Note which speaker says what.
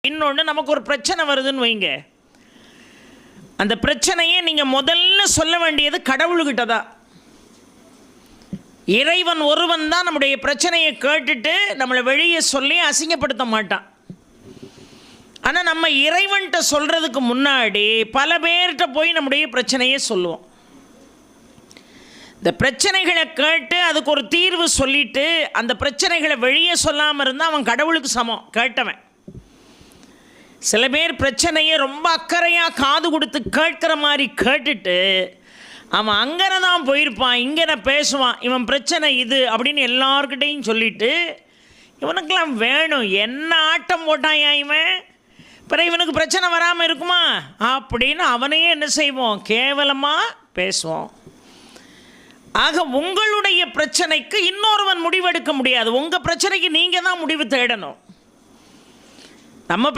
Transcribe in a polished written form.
Speaker 1: இன்னொன்று, நமக்கு ஒரு பிரச்சனை வருதுன்னு வைங்க, அந்த பிரச்சனையை நீங்கள் முதல்ல சொல்ல வேண்டியது கடவுள்கிட்ட தான். இறைவன் ஒருவன் தான் நம்முடைய பிரச்சனையை கேட்டுட்டு நம்மளை வெளியே சொல்லி அசிங்கப்படுத்த மாட்டான். ஆனால் நம்ம இறைவன்கிட்ட சொல்கிறதுக்கு முன்னாடி பல பேர்கிட்ட போய் நம்முடைய பிரச்சனையை சொல்லுவோம். இந்த பிரச்சனைகளை கேட்டு அதுக்கு ஒரு தீர்வு சொல்லிவிட்டு அந்த பிரச்சனைகளை வெளியே சொல்லாமல் இருந்தால் அவன் கடவுளுக்கு சமம், கேட்டவன். சில பேர் பிரச்சனையை ரொம்ப அக்கறையாக காது கொடுத்து கேட்குற மாதிரி கேட்டுட்டு அவன் அங்கனை தான் போயிருப்பான், இங்கனை பேசுவான், இவன் பிரச்சனை இது அப்படின்னு எல்லார்கிட்டையும் சொல்லிவிட்டு இவனுக்கெல்லாம் வேணும் என்ன ஆட்டம் போட்டாயா இவன், பிறகு இவனுக்கு பிரச்சனை வராமல் இருக்குமா அப்படின்னு அவனையே என்ன செய்வோம், கேவலமாக பேசுவோம். ஆக உங்களுடைய பிரச்சனைக்கு இன்னொருவன் முடிவெடுக்க முடியாது. உங்கள் பிரச்சனைக்கு நீங்கள் தான் முடிவு தேடணும். நம்ம